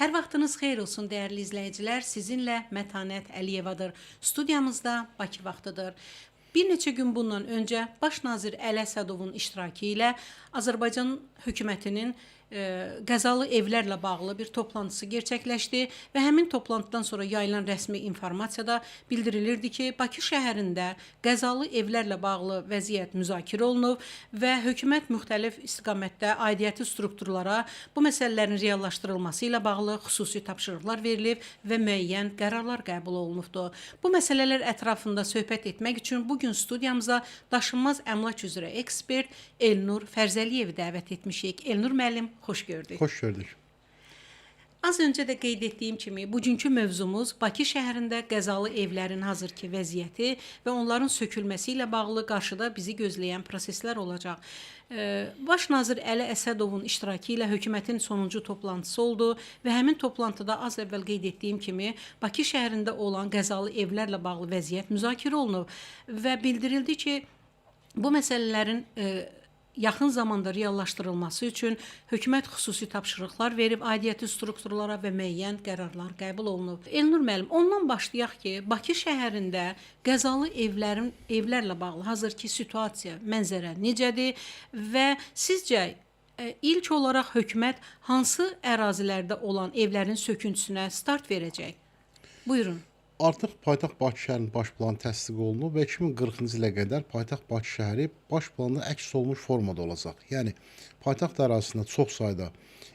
Hər vaxtınız xeyir olsun dəyərli izləyicilər. Sizinlə Mətanət Əliyevadır. Studiyamızda Bakı vaxtıdır. Bir neçə gün bundan öncə Baş nazir Əli Əsədovun iştirakı ilə Azərbaycan hökumətinin qəzalı evlərlə bağlı bir toplantısı gerçəkləşdi və həmin toplantıdan sonra yayılan rəsmi informasiyada bildirilirdi ki, Bakı şəhərində qəzalı evlərlə bağlı vəziyyət müzakirə olunub və hökumət müxtəlif istiqamətdə aidiyyəti strukturlara bu məsələlərin reallaşdırılması ilə bağlı xüsusi tapşırıqlar verilib və müəyyən qərarlar qəbul olunubdur. Bu məsələlər ətrafında söhbət etmək üçün bugün studiyamıza daşınmaz əmlak üzrə ekspert Elnur Fərzəliyevi dəvət etmişik. Elnur müəllim, xoş gördük. Xoş gördük. Az öncə də qeyd etdiyim kimi, bugünkü mövzumuz Bakı şəhərində qəzalı evlərin hazırki vəziyyəti və onların sökülməsi ilə bağlı qarşıda bizi gözləyən proseslər olacaq. Baş nazir Əli Əsədovun iştirakı ilə hökumətin sonuncu toplantısı oldu və həmin toplantıda az əvvəl qeyd etdiyim kimi Bakı şəhərində olan qəzalı evlərlə bağlı vəziyyət müzakirə olunub və bildirildi ki, bu məsələlərin yaxın zamanda reallaşdırılması üçün hökumət xüsusi tapşırıqlar verib aidiyyəti strukturlara və müəyyən qərarlar qəbul olunub. Elnur müəllim, ondan başlayaq ki, Bakı şəhərində qəzalı evlərlə bağlı hazırki situasiya, mənzərə necədir və sizcə ilk olaraq hökumət hansı ərazilərdə olan evlərin söküntüsünə start verəcək? Buyurun. Artıq paytaxt Bakı şəhərinin baş planı təsdiq olunub və 2040-cı ilə qədər paytaxt Bakı şəhəri baş planda əks olunmuş formada olacaq. Yəni paytaxt ərazisində çox sayda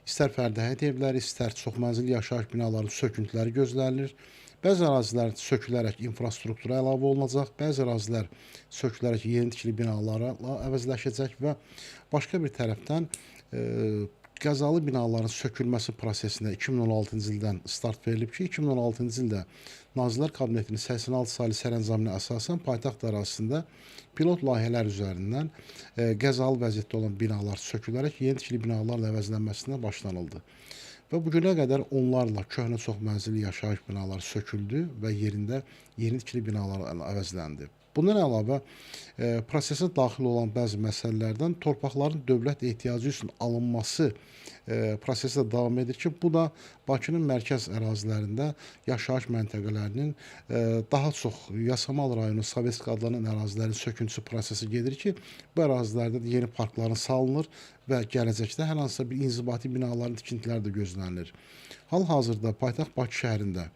istər fərdi həyət evləri, istər çoxmənzilli yaşayış binalarının söküntüləri gözlənilir. Bəzi ərazilər sökülərək infrastruktura əlavə olunacaq, bəzi ərazilər sökülərək yeni tikili binalarla əvəzləşəcək və başqa bir tərəfdən qəzalı binaların sökülməsi prosesinə 2016-cı ildən start verilib ki, 2016-cı ildə Nazirlər Kabinetinin 86 saylı sərəncamına əsasən paytaxt ərazisində pilot layihələr üzərindən qəzalı vəziyyətdə olan binalar sökülərək yeni tikili binalarla əvəzlənməsinə başlanıldı. Və bu günə qədər onlarla köhnə çoxmənzilli yaşayış binaları söküldü və yerində yeni tikili binalar əvəzləndi. Bundan əlavə, prosesə daxil olan bəzi məsələlərdən torpaqların dövlət ehtiyacı üçün alınması prosesi də davam edir ki, bu da Bakının mərkəz ərazilərində yaşayış məntəqələrinin daha çox Yasamal rayonu, Sovetski adlanan ərazilərin söküntüsü prosesi gedir ki, bu ərazilərdə də yeni parkların salınır və gələcəkdə hər hansısa bir inzibati binaların tikintiləri də gözlənilir. Hal-hazırda paytaxt Bakı şəhərində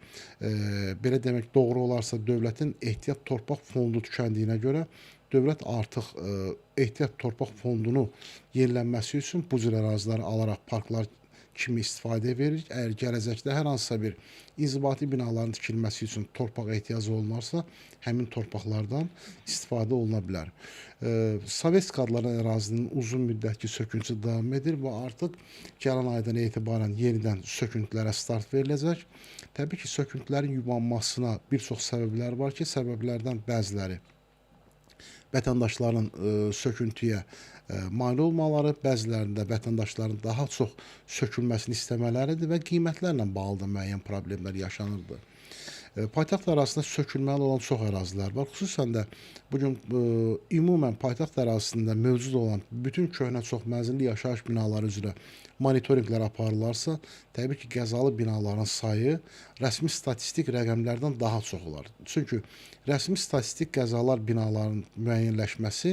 belə demək doğru olarsa dövlətin ehtiyat torpaq fondu tükəndiyinə görə dövlət artıq ehtiyat torpaq fondunu yenilənməsi üçün bu cür əraziləri alaraq parklar kimi istifadə verir. Əgər gələcəkdə hər hansısa bir inzibati binaların tikilməsi üçün torpaq ehtiyacı olunarsa, həmin torpaqlardan istifadə oluna bilər. Sovetski adlanan ərazinin uzun müddətki söküntüsü davam edir və artıq gələn aydan etibarən yenidən söküntülərə start veriləcək. Təbii ki, söküntülərin yubanmasına bir çox səbəblər var ki, səbəblərdən bəziləri vətəndaşların söküntüyə mane olmaları, bəzilərində vətəndaşların daha çox sökülməsini istəmələridir və qiymətlərlə bağlı da müəyyən problemlər yaşanırdı. Paytaxt ərazisində sökülməli olan çox ərazilər var. Xüsusən də bugün ümumən paytaxt ərazisində mövcud olan bütün köhnə çoxmənzilli yaşayış binaları üzrə monitorinqlər aparılarsa, təbii ki, qəzalı binaların sayı rəsmi statistik rəqəmlərdən daha çox olar. Çünki rəsmi statistik qəzalar binaların müəyyənləşməsi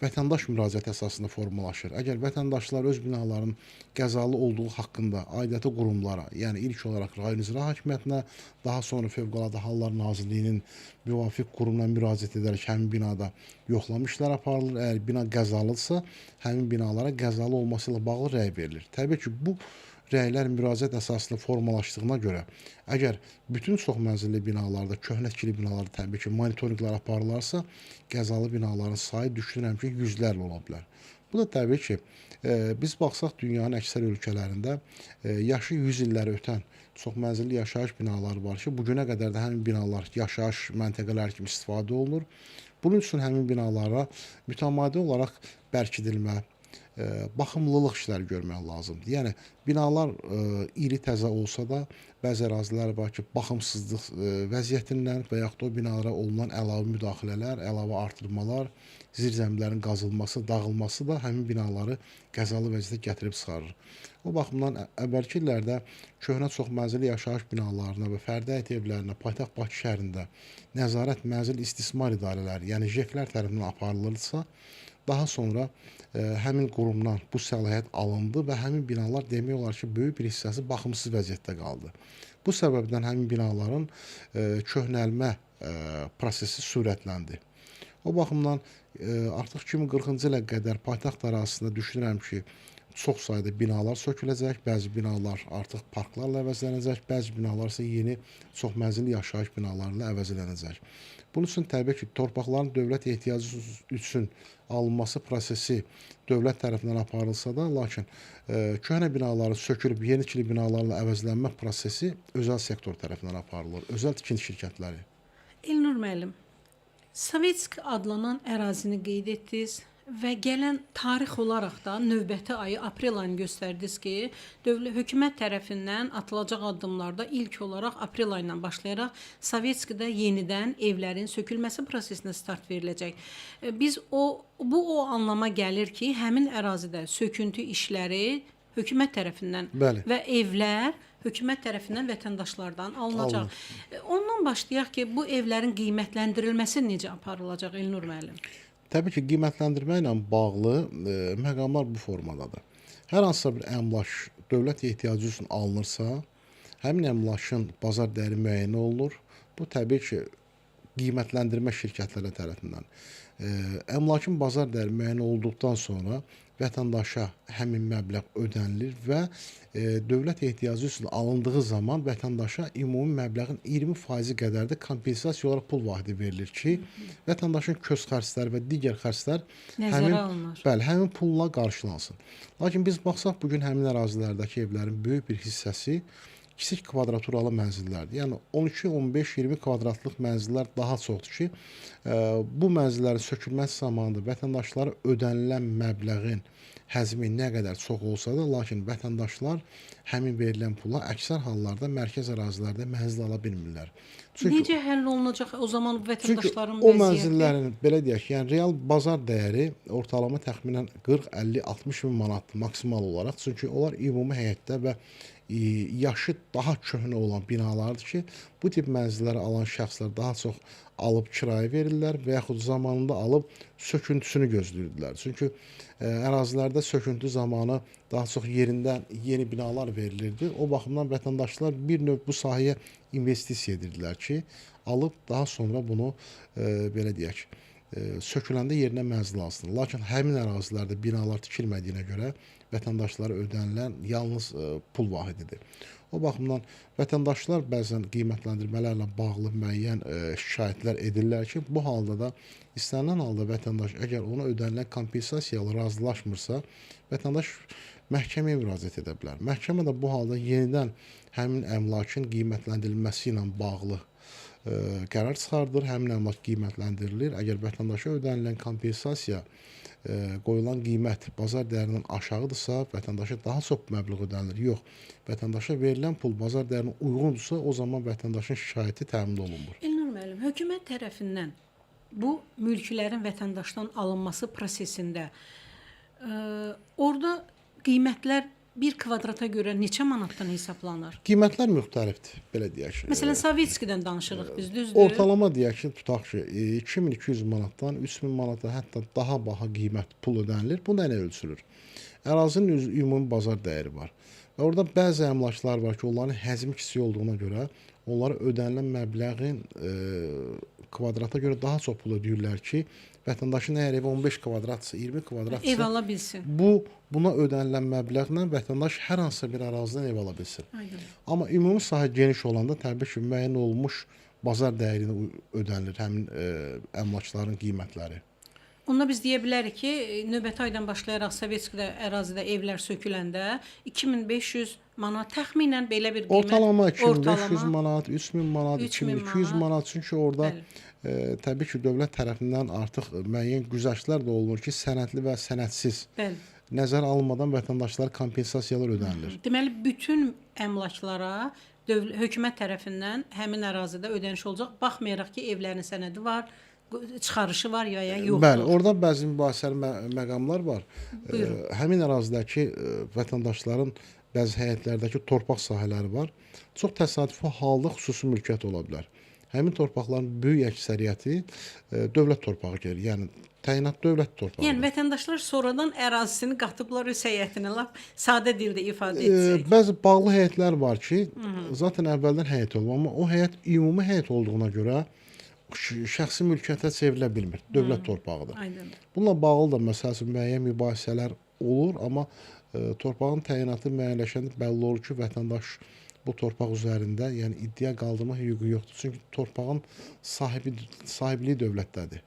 vətəndaş müraciət əsasında formalaşır. Əgər vətəndaşlar öz binaların qəzalı olduğu haqqında aidiyyəti qurumlara, yəni ilk olaraq rayon icra hakimiyyətinə, daha sonra Fövqəladə Hallar Nazirliyinin müvafiq qurumuna müraciət edərək həmin binada yoxlama işləri aparılır. Əgər bina qəzalıdırsa, həmin binalara qəzalı olması ilə bağlı rəy verilir. Təbii ki, bu rəylər müraciət əsasında formalaşdığına görə, əgər bütün çoxmənzilli binalarda, köhnə tikili binalarda təbii ki, monitorinqlər aparılarsa, qəzalı binaların sayı düşünürəm ki, yüzlərlə ola bilər. Bu da təbii ki, biz baxsaq dünyanın əksər ölkələrində yaşı 100 illəri ötən çoxmənzilli yaşayış binaları var ki, bugünə qədər də həmin binalar yaşayış məntəqələri kimi istifadə olunur. Bunun üçün həmin binalara mütəmadi olaraq bərkidilmə, baxımlılıq işləri görmək lazımdır. Yəni binalar iri təzə olsa da, bəzi ərazilər var ki, baxımsızlıq vəziyyətindən və yaxud da o binalara olunan əlavə müdaxilələr, əlavə artırmalar, zirzəmilərin qazılması, dağılması da həmin binaları qəzalı vəziyyətə gətirib çıxarır. O baxımdan əvvəlki illərdə köhnə çoxmənzilli yaşayış binalarına və fərdi həyət evlərinə paytaxt Bakı şəhərində nəzarət mənzil istismar idarələri, yəni JEK-lər tərəfindən aparılırsa, daha sonra həmin qurumdan bu səlahiyyət alındı və həmin binalar demək olar ki, böyük bir hissəsi baxımsız vəziyyətdə qaldı. Bu səbəbdən həmin binaların köhnəlmə prosesi sürətləndi. O baxımdan artıq 2040-cı ilə qədər paytaxt ərazisində düşünürəm ki, çox sayda binalar söküləcək, bəzi binalar artıq parklarla əvəzlənəcək, bəzi binalar isə yeni çoxmənzilli yaşayış binalarla əvəzlənəcək. Bunun üçün təbii ki, torpaqların dövlət ehtiyacı üçün alınması prosesi dövlət tərəfindən aparılsa da, lakin köhnə binaları sökülüb yeniçili binalarla əvəzlənmə prosesi özəl sektor tərəfindən aparılır, özəl tikinti şirkətləri. Elnur müəllim, Sovetsk adlanan ərazini qeyd etdiniz və gələn tarix olaraq da növbəti ayı aprel ayını göstərdiniz ki, hökumət tərəfindən atılacaq addımlarda ilk olaraq aprel ayından başlayaraq Sovetskdə yenidən evlərin sökülməsi prosesinə start veriləcək. Bu o anlama gəlir ki, həmin ərazidə söküntü işləri hökumət tərəfindən Bəli. və evlər hökumət tərəfindən vətəndaşlardan alınacaq. Ondan başlayaq ki, bu evlərin qiymətləndirilməsi necə aparılacaq Elnur müəllim? Təbii ki, qiymətləndirmə ilə bağlı məqamlar bu formadadır. Hər hansısa bir əmlak dövlət ehtiyacı üçün alınırsa, həmin əmlakın bazar dəyəri müəyyən olunur. Bu təbii ki, qiymətləndirmə şirkətləri tərəfindən. Əmlakın bazar dəyəri müəyyən olduqdan sonra vətəndaşa həmin məbləğ ödənilir və dövlət ehtiyacı üçün alındığı zaman vətəndaşa ümumi məbləğin 20% qədər də kompensasiya olaraq pul vahidi verilir ki, vətəndaşın köz xərcləri və digər xərclər həmin pulla qarşılansın. Lakin biz baxsaq, bugün həmin ərazilərdəki evlərin böyük bir hissəsi kiçik kvadraturalı mənzillərdir. Yəni 12, 15, 20 kvadratlıq mənzillər daha çoxdur ki, bu mənzillərin sökülməsi zamanında vətəndaşlara ödənilən məbləğin həcmi nə qədər çox olsa da, lakin vətəndaşlar həmin verilən pula əksər hallarda mərkəz ərazilərdə mənzil ala bilmirlər. Necə həll olunacaq o zaman vətəndaşların vəziyyəti? O mənzillərin, belə deyək, yəni real bazar dəyəri ortalama təxminən 40, 50, 60 min manatdır maksimal olaraq. Çünki onlar ümumi həyətdə və yaşı daha köhnə olan binalardır ki, bu tip mənzilləri alan şəxslər daha çox alıb kirayə verirlər və yaxud zamanında alıb söküntüsünü gözləyirdilər. Çünki ərazilərdə söküntü zamanı daha çox yerindən yeni binalar verilirdi. O baxımdan vətəndaşlar bir növ bu sahəyə investisiya edirdilər ki, alıb daha sonra bunu belə deyək, söküləndə yerinə mənzil alsınlar. Lakin həmin ərazilərdə binalar tikilmədiyinə görə vətəndaşlara ödənilən yalnız pul vahididir. O baxımdan vətəndaşlar bəzən qiymətləndirmələrlə bağlı müəyyən şikayətlər edirlər ki, bu halda da istənilən halda vətəndaş əgər ona ödənilən kompensasiyalı razılaşmırsa, vətəndaş məhkəməyə müraciət edə bilər. Məhkəmə də bu halda yenidən həmin əmlakın qiymətləndirilməsi ilə bağlı qərar çıxardır, həmin əmlak qiymətləndirilir. Əgər vətəndaşa ödənilən kompensasiya qoyulan qiymət bazar dəyərindən aşağıdırsa, vətəndaşa daha çox məbləğ ödənilir. Yox, vətəndaşa verilən pul bazar dəyərinə uyğundursa, o zaman vətəndaşın şikayəti təmin olunmur. Elnur müəllim, hökumət tərəfindən bu mülklərin vətəndaşdan alınması prosesində orada qiymətlər bir kvadrata görə neçə manatdan hesablanır? Qiymətlər müxtəlifdir, belə deyək. Məsələn, Sovetskidən danışırıq biz, düzdür? Ortalama deyək ki, tutaq ki, 2200 manatdan 3000 manata, hətta daha baha qiymət pul ödənilir. Bu nə ilə ölçülür? Ərazinin ümumi bazar dəyəri var. Və orada bəzi əmlaklar var ki, onların həcmi kiçik olduğuna görə onlara ödənilən məbləğin kvadrata görə daha çox pul ödəyirlər ki, vətəndaşın əgər evi 15 kvadratsa, 20 kvadratsa ev ala bilsin. Buna ödənilən məbləğlə vətəndaş hər hansısa bir ərazidən ev ala bilsin. Aynen. Amma ümumi sahə geniş olanda təbii ki, müəyyən olmuş bazar dəyərinə ödənilir həmin əmlakların qiymətləri. Onda biz deyə bilərik ki, növbəti aydan başlayaraq Sovetskidə ərazidə evlər söküləndə 2500 manat təxminən belə bir qiymət. Ortalama 2500 manat, 3000 manat, 2200 manat. Çünki orada təbii ki, dövlət tərəfindən artıq müəyyən güzəştlər də olunur ki, sənədli və sənədsiz nəzərə alınmadan vətəndaşlara kompensasiyalar ödənilir. Deməli bütün əmlaklara hökumət tərəfindən həmin ərazidə ödəniş olacaq. Baxmayaraq ki, evlərin sənədi var, çıxarışı var ya yoxdur. Bəli, orada bəzi mübahisəli məqamlar var. Buyurun. Həmin ərazidəki vətəndaşların bəzi həyətlərdəki torpaq sahələri var. Çox təsadüfi halda xüsusi mülkiyyət ola bilər. Həmin torpaqların böyük əksəriyyəti dövlət torpağı gəlir. Yəni təyinat dövlət torpağıdır. Yəni vətəndaşlar sonradan ərazisini qatıblar öz həyətinə, lap sadə dildə ifadə etsək. Bəzi bağlı həyətlər var ki, zaten əvvəldən həyət olub, amma o həyət ümumi həyət olduğuna görə şəxsi mülkiyyətə çevrilə bilmir. Dövlət torpağıdır. Aydın. Bununla bağlı da məsəl üçün müəyyən mübahisələr olur, amma torpağın təyinatı müəyyənləşəndə bəlli olur ki, vətəndaş bu torpaq üzərində, yəni iddia qaldırma hüququ yoxdur. Çünki torpağın sahibliyi dövlətdədir.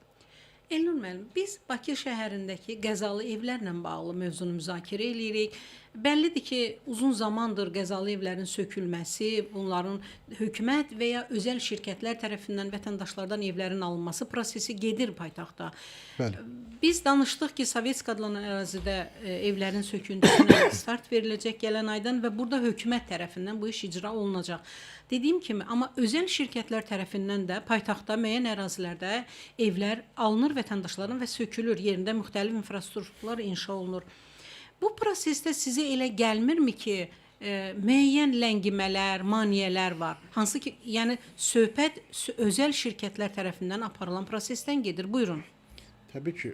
Elnur müəllim, biz Bakı şəhərindəki qəzalı evlərlə bağlı mövzunu müzakirə edirik. Bəllidir ki, uzun zamandır qəzalı evlərin sökülməsi, bunların hökumət və ya özəl şirkətlər tərəfindən vətəndaşlardan evlərin alınması prosesi gedir paytaxtda. Bəli. Biz danışdıq ki, Sovetsk adlanan ərazidə evlərin söküntüsünə start veriləcək gələn aydan və burada hökumət tərəfindən bu iş icra olunacaq. Dediyim kimi, amma özəl şirkətlər tərəfindən də paytaxtda müəyyən ərazilərdə evlər alınır vətəndaşların və sökülür, yerində müxtəlif infrastrukturlar inşa olunur. Bu prosesdə sizə elə gəlmirmi ki, müəyyən ləngimələr, maneələr var? Hansı ki, yəni söhbət özəl şirkətlər tərəfindən aparılan prosesdən gedir. Buyurun. Təbii ki,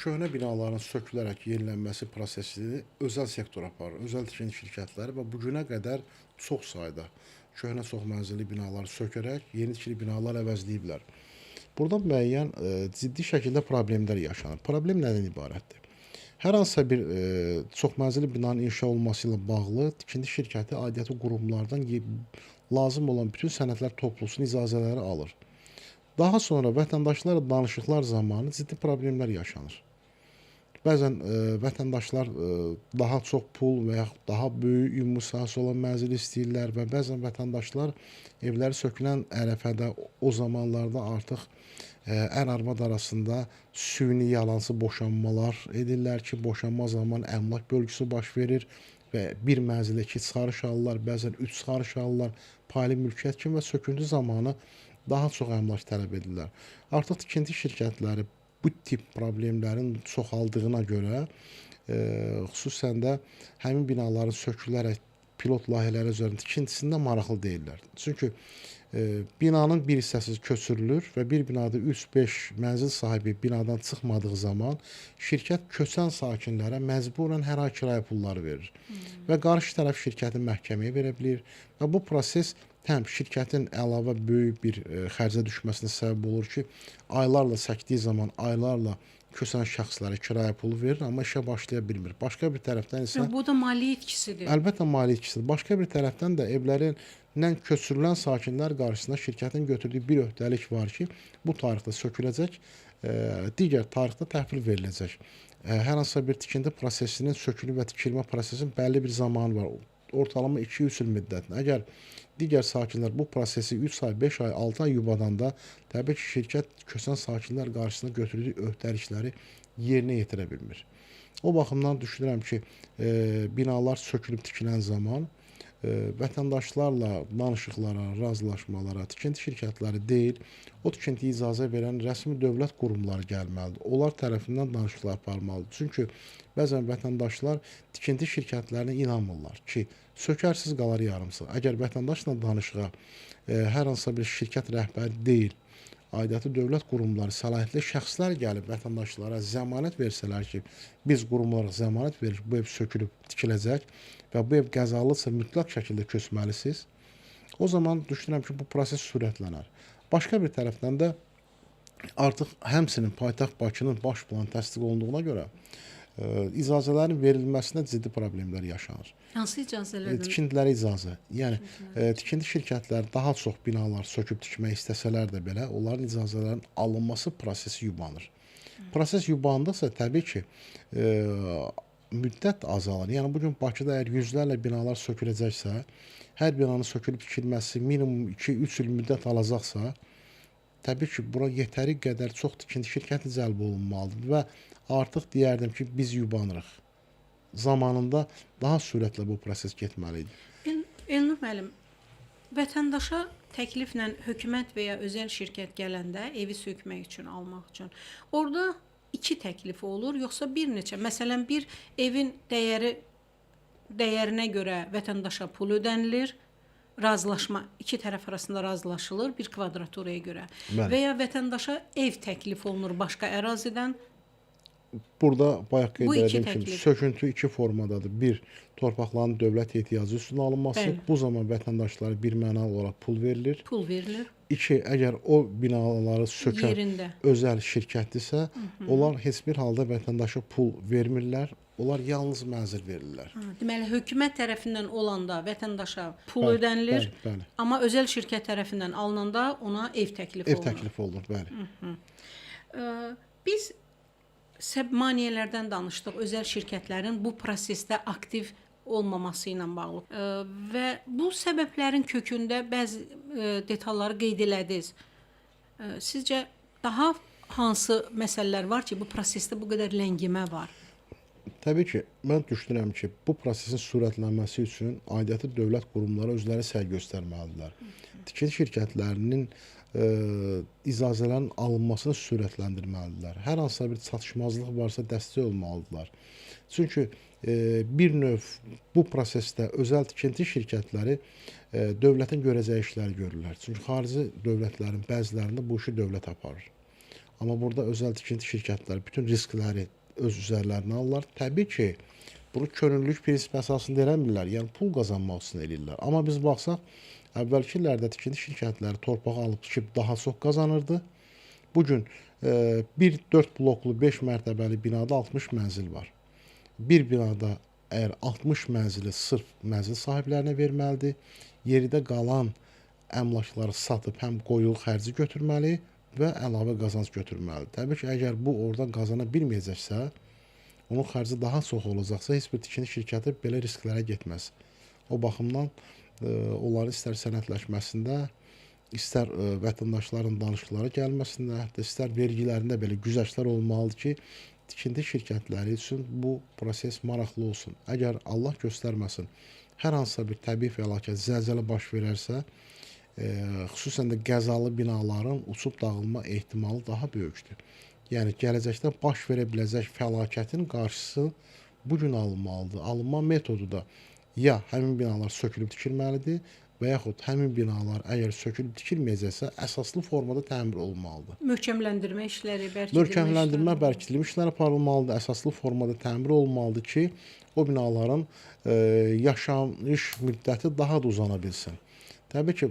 köhnə binaların sökülərək yenilənməsi prosesini özəl sektor aparır. Özəl tikinti şirkətləri və bu günə qədər çox sayda köhnə çox mənzilli binaları sökərək yeni tikili binalar əvəzləyiblər. Burada müəyyən ciddi şəkildə problemlər yaşanır. Problem nədən ibarətdir? Hər hansısa bir çoxmənzilli binanın inşa olması ilə bağlı tikinti şirkəti aidiyyatı qurumlardan lazım olan bütün sənədlər toplusun icazələri alır. Daha sonra vətəndaşlarla danışıqlar zamanı ciddi problemlər yaşanır. Bəzən vətəndaşlar daha çox pul və yaxud daha böyük ümumi sahəsi olan mənzil istəyirlər və bəzən vətəndaşlar evləri sökülən ərəfədə o zamanlarda artıq ər arvad arasında süni yalansı boşanmalar edirlər ki, boşanma zamanı əmlak bölgüsü baş verir və bir mənzilə 2 çıxarış alırlar, bəzən 3 çıxarış alırlar, paylı mülkiyyət kimi və söküntü zamanı daha çox əmlak tələb edirlər. Artıq tikinti şirkətləri bu tip problemlərin çoxaldığına görə xüsusən də həmin binaların sökülərək pilot layihələri üzərində tikintisində maraqlı deyirlər. Çünki binanın bir hissəsi köçürülür və bir binada 3-5 mənzil sahibi binadan çıxmadığı zaman şirkət köçən sakinlərə məcburən hər ay kirayə pulları verir və qarşı tərəf şirkəti məhkəməyə verə bilir və bu proses həm şirkətin əlavə böyük bir xərcə düşməsinə səbəb olur ki, aylarla çəkdiyi zaman aylarla köçən şəxslərə kirayə pulu verir, amma işə başlaya bilmir. Başqa bir tərəfdən isə Bu da maliyyə itkisidir. Əlbəttə maliyyə itkisidir. Başqa bir tərəfdən də evlərindən köçürülən sakinlər qarşısında şirkətin götürdüyü bir öhdəlik var ki, bu tarixdə söküləcək, digər tarixdə təhvil veriləcək. Hər hansısa bir tikinti prosesinin sökülmə və tikilmə prosesinin bəlli bir zamanı var. Ortalama 2-3 il müddətində. Əgər digər sakinlər bu prosesi 3 ay, 5 ay, 6 ay yubadanda təbii ki, şirkət köçən sakinlər qarşısında götürdüyü öhdəlikləri yerinə yetirə bilmir. O baxımdan düşünürəm ki, binalar sökülüb tikilən zaman vətəndaşlarla danışıqlara, razılaşmalara, tikinti şirkətləri deyil, o tikintiyə icazə verən rəsmi dövlət qurumları gəlməlidir. Onlar tərəfindən danışıqlar aparmalıdır. Çünki bəzən vətəndaşlar tikinti şirkətlərinə inanmırlar ki, sökərsiz qalar yarımsız. Əgər vətəndaşla danışığa hər hansısa bir şirkət rəhbəri deyil, aidiyyatı dövlət qurumları, səlahiyyətli şəxslər gəlib vətəndaşlara zəmanət versələr ki, biz qurumlara zəmanət veririk, bu ev sökülüb tikiləcək və bu ev qəzalıdırsa mütləq şəkildə köçməlisiniz. O zaman düşünürəm ki, bu proses sürətlənər. Başqa bir tərəfdən də artıq həmçinin paytaxt Bakının baş planı təsdiq olunduğuna görə icazələrin verilməsində ciddi problemlər yaşanır. Hansı icazələrdən? Tikintilərə icazə. Yəni tikinti şirkətləri daha çox binalar söküb tikmək istəsələr də belə, onların icazələrin alınması prosesi yubanır. Proses yubandıqsa təbii ki, müddət azalır. Yəni bugün Bakıda əgər yüzlərlə binalar söküləcəksə, hər binanın sökülüb tikilməsi minimum 2-3 il müddət alacaqsa, təbii ki, bura yetəri qədər çox tikinti şirkəti cəlb olunmalıdır və artıq deyərdim ki, biz yubanırıq. zamanında daha sürətlə bu proses getməli idi. Elnur müəllim, vətəndaşa təkliflə hökumət və ya özəl şirkət gələndə evi sökmək üçün, almaq üçün, orada 2 təklif olur, yoxsa bir neçə? Məsələn, bir evin dəyərinə görə vətəndaşa pul ödənilir, razılaşma, 2 tərəf arasında razılaşılır bir kvadraturaya görə. Bəli. Və ya vətəndaşa ev təklif olunur başqa ərazidən. Burada bayaq qeyd Bu iki etdiyim kimi təklif. söküntü 2 formadadır. Bir, torpaqların dövlət ehtiyacı üstünə alınması. Bəli. Bu zaman vətəndaşlara birmənalı olaraq pul verilir. Pul verilir 2, əgər o binaları sökən yerində. özəl şirkətdirsə, onlar heç bir halda vətəndaşa pul vermirlər. Onlar yalnız mənzil verirlər. Deməli, hökumət tərəfindən olanda vətəndaşa pul Bəli, ödənilir, bəli, bəli. amma özəl şirkət tərəfindən alınanda ona ev təklif Ev olunur. təklifi olur, bəli. Biz maneələrdən danışdıq, özəl şirkətlərin bu prosesdə aktiv olmaması ilə bağlı. Və bu səbəblərin kökündə bəzi detalları qeyd elədiniz. Sizcə daha hansı məsələlər var ki, bu prosesdə bu qədər ləngimə var? Təbii ki, mən düşünürəm ki, bu prosesin sürətlənməsi üçün aidiyyatı dövlət qurumları özləri səy göstərməlidirlər. Tikinti şirkətlərinin icazələrin alınmasını sürətləndirməlidirlər. Hər hansısa bir çatışmazlıq varsa dəstək olmalıdırlar. Çünki bir növ bu prosesdə özəl tikinti şirkətləri dövlətin görəcəyi işləri görürlər. Çünki xarici dövlətlərin bəzilərində bu işi dövlət aparır. Amma burada özəl tikinti şirkətləri bütün riskləri öz üzərlərinə alırlar. Təbii ki, bunu könüllülük prinsipi əsasında eləmirlər. Yəni pul qazanmaq üçün eləyirlər. Amma biz baxsaq, əvvəlki illərdə tikinti şirkətləri torpağı alıb tikib daha çox qazanırdı. Bu gün bir 4 bloklu 5 mərtəbəli binada 60 mənzil var. Bir binada əgər 60 mənzili sırf mənzil sahiblərinə verməlidir, yeridə qalan əmlakları satıb həm qoyulu xərci götürməli və əlavə qazanc götürməlidir. Təbii ki, əgər bu oradan qazana bilməyəcəksə, onun xərci daha çox olacaqsa, heç bir tikinti şirkəti belə risklərə getməz. O baxımdan onların istər sənədləşməsində, istər vətəndaşların danışıqlara gəlməsində, hətta istər vergilərində belə güzəştlər olmalıdır ki, tikinti şirkətləri üçün bu proses maraqlı olsun. Əgər Allah göstərməsin, hər hansısa bir təbii fəlakət, zəlzələ baş verərsə, xüsusən də qəzalı binaların uçub dağılma ehtimalı daha böyükdür. Yəni, gələcəkdə baş verə biləcək fəlakətin qarşısı bugün alınmalıdır. Alınma metodu da ya həmin binalar sökülüb tikilməlidir və yaxud həmin binalar əgər sökülüb tikilməyəcəksə, əsaslı formada təmir olunmalıdır. Möhkəmləndirmə işləri, bərkidilmə Möhkəmləndirmə, işləri. bərkidilmə işləri aparılmalıdır, əsaslı formada təmir olunmalıdır ki, o binaların yaşayış müddəti daha da uzana bilsin. Təbii ki,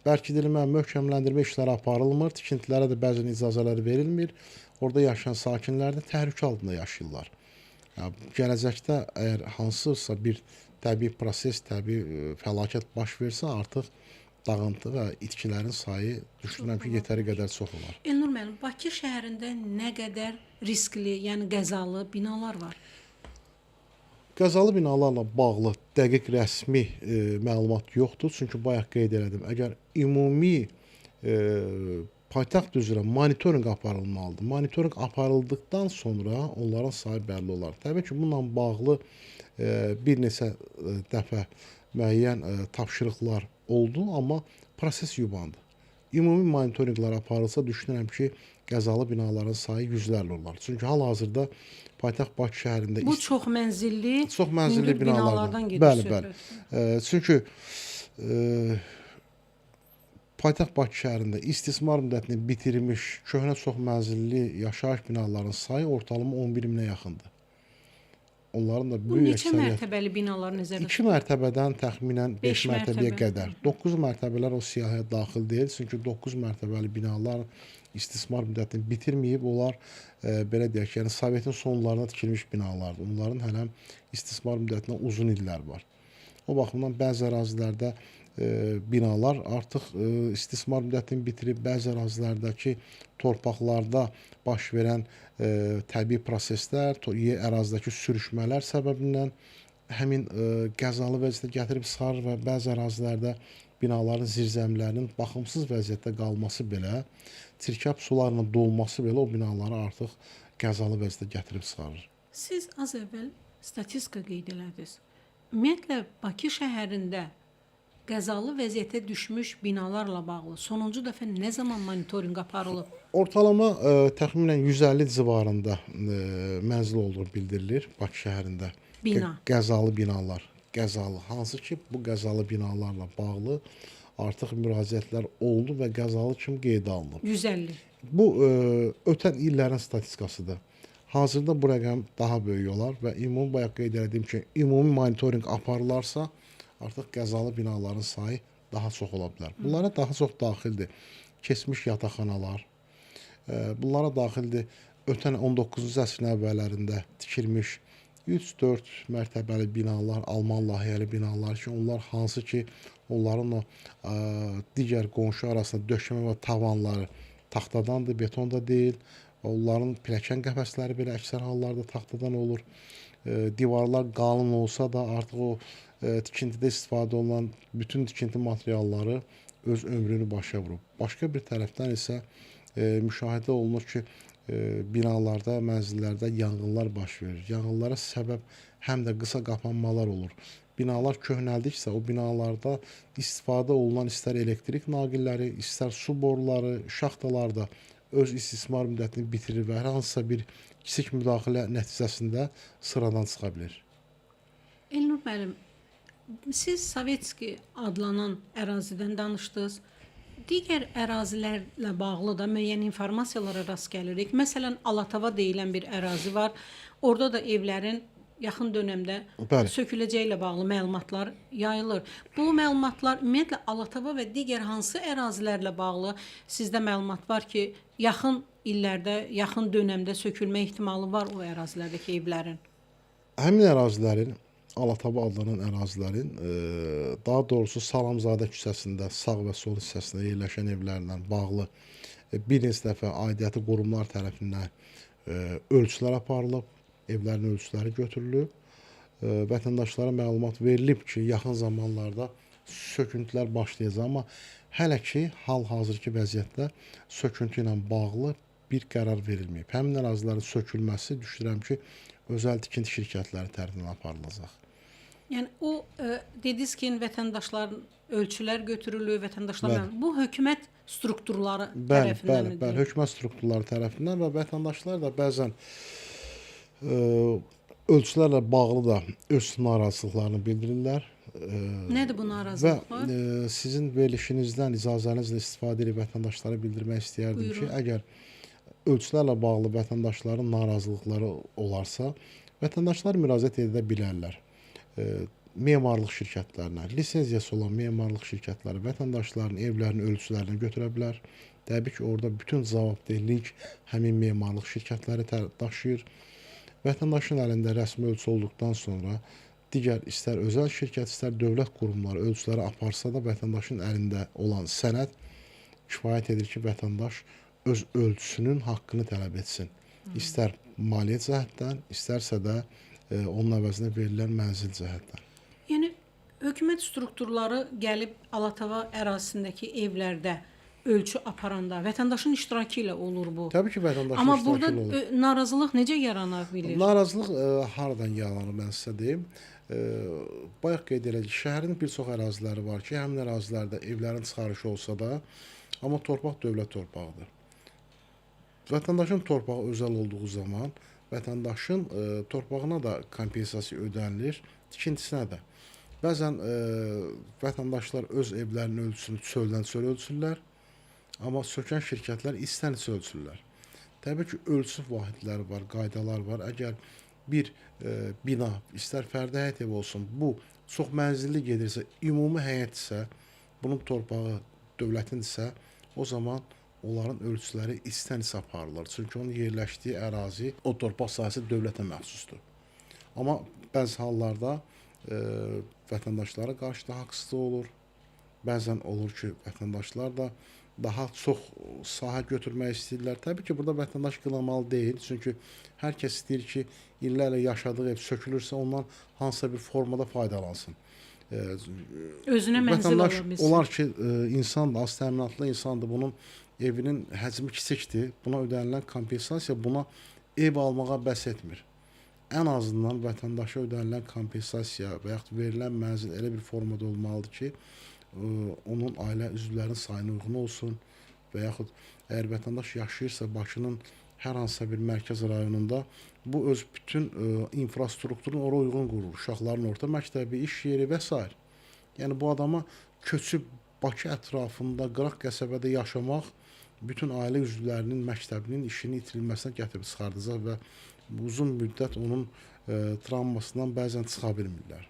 bərkidilmə, möhkəmləndirmə işləri aparılmır, tikintilərə də bəzən icazələr verilmir. Orada yaşayan sakinlər də təhlükə altında yaşayırlar. Gələcəkdə əgər hansısa bir təbii proses, təbii fəlakət baş versə, artıq dağıntı və itkilərin sayı düşünürəm ki, yetəri qədər çox olar. Elnur müəllim, Bakı şəhərində nə qədər riskli, yəni qəzalı binalar var? Qəzalı binalarla bağlı dəqiq rəsmi məlumat yoxdur. Çünki bayaq qeyd elədim. Əgər ümumi paytaxt üzrə monitorinq aparılmalıdır. Monitorinq aparıldıqdan sonra onların sayı bəlli olar. Təbii ki, bununla bağlı bir neçə dəfə müəyyən tapşırıqlar oldu, amma proses yubandı. Ümumi monitorinqlər aparılsa düşünürəm ki, qəzalı binaların sayı yüzlərlə olar. Çünki hal-hazırda paytaxt Bakı şəhərində Bu çox mənzilli binalardan binalardan gedir bəli, söhbət. bəli. Çünki paytaxt Bakı şəhərində istismar müddətini bitirmiş köhnə çox mənzilli yaşayış binalarının sayı ortalama 11 minə yaxındır. Onların da Bu böyük neçə əksəriyyət mərtəbəli binalar nəzərdə 2 mərtəbədən təxminən 5 Beş mərtəbəyə mərtəbə. qədər. 9 mərtəbələr o siyahıya daxil deyil. Çünki 9 mərtəbəli binalar istismar müddətini bitirməyib. Onlar belə deyək ki, yəni Sovetin sonlarına tikilmiş binalardır. Onların hələm istismar müddətinə uzun illər var. O baxımdan bəzi ərazilərdə binalar artıq istismar müddətini bitirib, bəzi ərazilərdəki torpaqlarda baş verən təbii proseslər, ərazidəki sürüşmələr səbəbindən həmin qəzalı vəziyyətə gətirib çıxarır və bəzi ərazilərdə binaların zirzəmilərinin baxımsız vəziyyətdə qalması belə, çirkab sularla dolması belə o binaları artıq qəzalı vəziyyətə gətirib çıxarır. Siz az əvvəl statistika qeyd elədiniz. Ümumiyyətlə Bakı şəhərində qəzalı vəziyyətə düşmüş binalarla bağlı sonuncu dəfə nə zaman monitorinq aparılıb? Ortalama təxminən 150 civarında mənzil olduğu bildirilir Bakı şəhərində. Bina. Qəzalı binalar, qəzalı. Hansı ki, bu qəzalı binalarla bağlı artıq müraciətlər oldu və qəzalı kimi qeydə alınıb. 150. Bu ötən illərin statistikasıdır. Hazırda bu rəqəm daha böyük olar və ümumi bayaq qeyd etdiyim ki, ümumi monitorinq aparılarsa, artıq qəzalı binaların sayı daha çox ola bilər. Bunlara daha çox daxildir keçmiş yataqxanalar, bunlara daxildir ötən 19-cu əsrin əvvəllərində tikilmiş 3-4 mərtəbəli binalar, Alman layihəli binalar ki, onlar hansı ki, onların o digər qonşu arasında döşəmə və tavanları taxtadandır, beton da deyil. Onların pilləkən qəfəsləri belə əksər hallarda taxtadan olur. Divarlar qalın olsa da artıq o tikintidə istifadə olunan bütün tikinti materialları öz ömrünü başa vurub. Başqa bir tərəfdən isə müşahidə olunur ki, binalarda, mənzillərdə yanğınlar baş verir. Yanğınlara səbəb həm də qısa qapanmalar olur. Binalar köhnəldikcə o binalarda istifadə olunan istər elektrik naqilləri, istər su boruları, şaxtalarda öz istismar müddətini bitirir və hər hansısa bir kiçik müdaxilə nəticəsində sıradan çıxa bilir. Elnur müəllim, siz Sovetski adlanan ərazidən danışdınız. Digər ərazilərlə bağlı da müəyyən informasiyalara rast gəlirik. Məsələn, Alatava deyilən bir ərazi var. Orada da evlərin yaxın dönəmdə söküləcəyi ilə bağlı məlumatlar yayılır. Bu məlumatlar ümumiyyətlə Alatava və digər hansı ərazilərlə bağlı sizdə məlumat var ki, yaxın illərdə, yaxın dönəmdə sökülmə ehtimalı var o ərazilərdəki evlərin? Həmin ərazilərin, Alatava adlanan ərazilərin, daha doğrusu Salamzadə küçəsində sağ və sol hissəsində yerləşən evlərlə bağlı bir neçə dəfə aidiyyəti qurumlar tərəfindən ölçülər aparılıb, evlərin ölçüləri götürülüb, vətəndaşlara məlumat verilib ki, yaxın zamanlarda söküntülər başlayacaq, amma hələ ki, hal-hazırki vəziyyətdə söküntü ilə bağlı bir qərar verilməyib. Həmin ərazilərin sökülməsi düşünürəm ki, özəl tikinti şirkətləri tərəfindən aparılacaq. Yəni o dediniz ki, vətəndaşların ölçülər götürülür, vətəndaşlar bu hökumət strukturları tərəfindən Bəli, hökumət strukturları tərəfindən və vətəndaşlar da bəzən ölçülərlə bağlı da öz narazılıqlarını bildirirlər. Nədir bu narazılıqlar? Və sizin verilişinizdən, icazənizlə istifadə edib vətəndaşlara bildirmək istəyərdim ki, əgər ölçülərlə bağlı vətəndaşların narazılıqları olarsa, vətəndaşlar müraciət edə bilərlər. Memarlıq şirkətlərinə, lisenziyası olan memarlıq şirkətləri vətəndaşların evlərinin ölçülərini götürə bilər. Təbii ki, orada bütün cavabdehlik həmin memarlıq şirkətləri daşıyır. Vətəndaşın əlində rəsmi ölçü olduqdan sonra digər istər özəl şirkət, istər dövlət qurumları ölçüləri aparsa da vətəndaşın əlində olan sənəd kifayət edir ki, vətəndaş öz ölçüsünün haqqını tələb etsin. İstər maliyyə cəhətdən, istərsə də onun əvəzinə verilən mənzil cəhətdən. Yəni, hökumət strukturları gəlib Alatava ərazisindəki evlərdə ölçü aparanda vətəndaşın iştirakı ilə olur bu. Təbii ki, vətəndaşın Amma iştirakı ilə olur. burada narazılıq necə yarana bilir? Narazılıq haradan yaranır, mən sizə deyim. Bayaq qeyd elədik, şəhərin bir çox əraziləri var ki, həmin ərazilərdə evlərin çıxarışı olsa da, amma torpaq dövlət torpağıdır. Vətəndaşın torpağı özəl olduğu zaman vətəndaşın torpağına da kompensasiya ödənilir, tikintisinə də. Bəzən vətəndaşlar öz evlərinin ölçüsünü çöldən çöl ölçürlər, amma sökən şirkətlər istən içi ölçürlər. Təbii ki, ölçü vahidləri var, qaydalar var. Əgər bir bina, istər fərdi həyət evi olsun, bu çox mənzilli gedirsə, ümumi həyətsə, bunun torpağı dövlətindirsə, o zaman onların ölçüləri istən-istə aparılır. Çünki onun yerləşdiyi ərazi, o torpaq sahəsi dövlətə məxsusdur. Amma bəzi hallarda vətəndaşlara qarşı da haqsızlıq olur. Bəzən olur ki, vətəndaşlar da daha çox sahə götürmək istəyirlər. Təbii ki, burada vətəndaş qınamalı deyil. Çünki hər kəs istəyir ki, illərlə yaşadığı ev sökülürsə, ondan hansısa bir formada faydalansın. Özünə mənzil ala bilsin. Vətəndaş olar ki, insandır, az təminatlı insandır, bunun evinin həcmi kiçikdir. Buna ödənilən kompensasiya buna ev almağa bəs etmir. ən azından vətəndaşa ödənilən kompensasiya və yaxud verilən mənzil elə bir formada olmalıdır ki, onun ailə üzvlərinin sayına uyğun olsun və yaxud əgər vətəndaş yaşayırsa Bakının hər hansısa bir mərkəz rayonunda bu öz bütün infrastrukturunu ora uyğun qurur. Uşaqların orta məktəbi, iş yeri və s. Yəni bu adama köçüb Bakı ətrafında, qıraq qəsəbədə yaşamaq bütün ailə üzvlərinin məktəbinin işini itirilməsinə gətirib çıxardacaq və uzun müddət onun travmasından bəzən çıxa bilmirlər.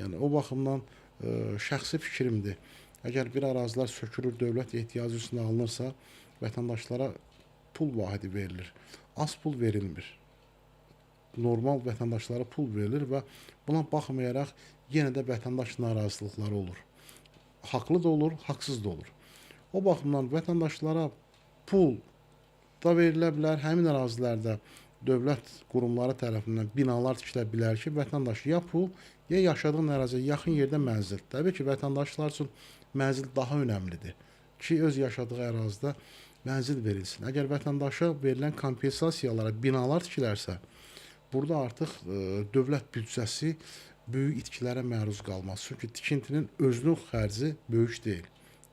Yəni o baxımdan şəxsi fikrimdir. Əgər bir ərazilər sökülür, dövlət ehtiyacı üstünə alınırsa, vətəndaşlara pul vahidi verilir. Az pul verilmir. Normal vətəndaşlara pul verilir və buna baxmayaraq yenə də vətəndaş narazılıqları olur. Haqlı da olur, haqsız da olur. O baxımdan vətəndaşlara pul da verilə bilər. Həmin ərazilərdə dövlət qurumları tərəfindən binalar tikilə bilər ki, vətəndaş ya pul, ya yaşadığın əraziyə yaxın yerdə mənzil. Təbii ki, vətəndaşlar üçün mənzil daha önəmlidir ki, öz yaşadığı ərazidə mənzil verilsin. Əgər vətəndaşa verilən kompensasiyalara binalar tikilərsə, burada artıq dövlət büdcəsi böyük itkilərə məruz qalmaz. Çünki tikintinin özünün xərci böyük deyil.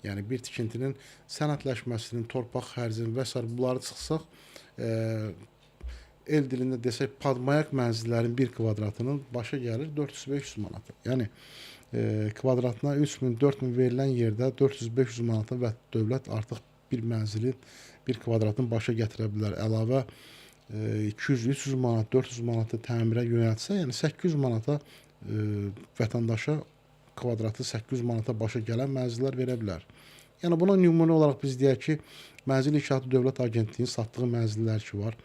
Yəni bir tikintinin sənədləşməsinin, torpaq xərcinin və s. bunları çıxsaq, el dilində desək, padmayak mənzillərin bir kvadratının başa gəlir 400-500 manata. Yəni kvadratına 3000, 4000 verilən yerdə 400-500 manata və dövlət artıq bir mənzilin, bir kvadratın başa gətirə bilər. Əlavə 200-300 manat, 400 manatı təmirə yönəltsə, yəni 800 manata vətəndaşa kvadratı 800 manata başa gələn mənzillər verə bilər. Yəni buna nümunə olaraq biz deyək ki, Mənzil İnşaatı Dövlət Agentliyinin satdığı mənzillər ki var,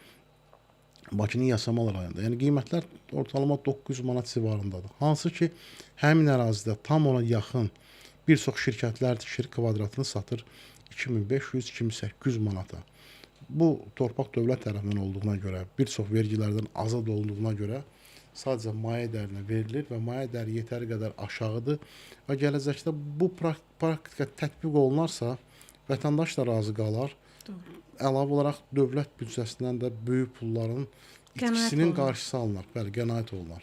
Bakının Yasamal rayonunda. Yəni qiymətlər ortalama 900 manat civarındadır. Hansı ki, həmin ərazidə tam ona yaxın bir çox şirkətlər tikir, kvadratını satır 2500-2800 manata. Bu torpaq dövlət tərəfindən olduğuna görə, bir çox vergilərdən azad olduğuna görə sadəcə maye dərinə verilir və maye dəri yetəri qədər aşağıdır və gələcəkdə bu praktika tətbiq olunarsa, vətəndaş da razı qalar. Əlavə olaraq dövlət büdcəsindən də böyük pulların itkisinin qarşısı alınır. Bəli, qənaət olunur.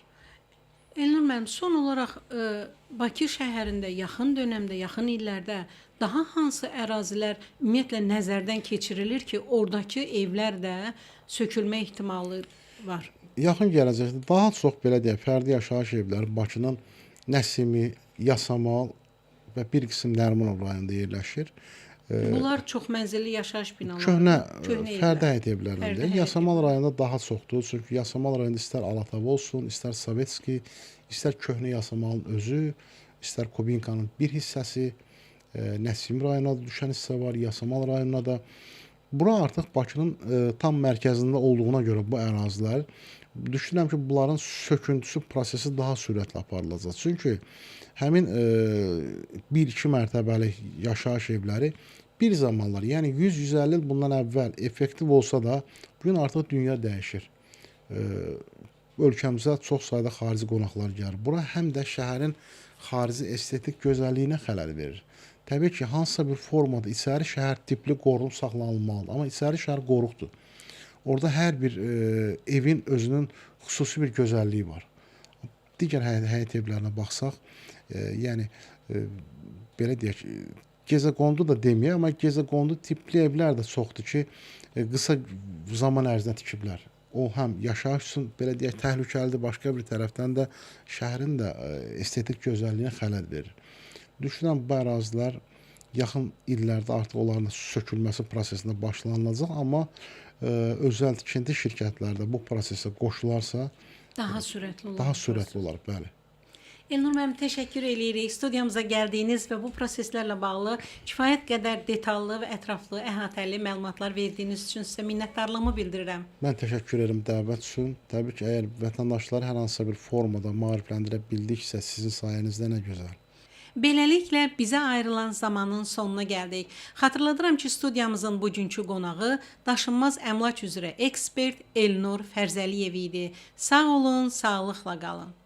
Elnur müəllim, son olaraq Bakı şəhərində yaxın dönəmdə, yaxın illərdə daha hansı ərazilər ümumiyyətlə nəzərdən keçirilir ki, oradakı evlər də sökülmə ehtimalı var? Yaxın gələcəkdə daha çox belə deyək, fərdi yaşayış evləri Bakının Nəsimi, Yasamal və bir qism Nərimanov rayonunda yerləşir. Bunlar çox mənzilli yaşayış binaları. Köhnə fərdi həyət evlərindəndir. Yasamal rayonunda daha çoxdur. Çünki Yasamal rayonunda istər Alatava olsun, istər Sovetski, istər köhnə Yasamalın özü, istər Kubinkanın bir hissəsi, Nəsim rayonuna düşən hissə var, Yasamal rayonuna da. Bura artıq Bakının tam mərkəzində olduğuna görə bu ərazilər, düşünürəm ki, bunların söküntüsü prosesi daha sürətlə aparılacaq. Çünki həmin 1-2 mərtəbəli yaşayış evləri bir zamanlar, yəni 100-150 il bundan əvvəl effektiv olsa da, bugün artıq dünya dəyişir. Ölkəmizə çox sayda xarici qonaqlar gəlir. Bura həm də şəhərin xarici estetik gözəlliyinə xələl verir. Təbii ki, hansısa bir formada içəri şəhər tipli qorunub saxlanılmalıdır. Amma içəri şəhər qoruqdur. Orada hər bir evin özünün xüsusi bir gözəlliyi var. Digər həyət evlərinə baxsaq, yəni belə deyək, gecəqondu da deməyək, amma gecəqondu tipli evlər də çoxdur ki, qısa zaman ərzində tikiblər. O həm yaşayış üçün belə deyək təhlükəlidir, başqa bir tərəfdən də şəhərin də estetik gözəlliyinə xələl verir. Düşünürəm bu ərazilər yaxın illərdə artıq onların sökülməsi prosesində başlanılacaq, amma özəl tikinti şirkətləri də bu prosesə qoşularsa daha sürətli olar. Daha sürətli olar, bəli. Elnur müəllim, təşəkkür edirik. Studiyamıza gəldiyiniz və bu proseslərlə bağlı kifayət qədər detallı və ətraflı, əhatəli məlumatlar verdiyiniz üçün sizə minnətdarlığımı bildirirəm. Mən təşəkkür edirəm dəvət üçün. Təbii ki, əgər vətəndaşları hər hansısa bir formada maarifləndirə bildiksə, sizin sayənizdə nə gözəl. Beləliklə bizə ayrılan zamanın sonuna gəldik. Xatırladıram ki, studiyamızın bugünkü qonağı daşınmaz əmlak üzrə ekspert Elnur Fərzəliyev idi. Sağ olun, sağlıqla qalın.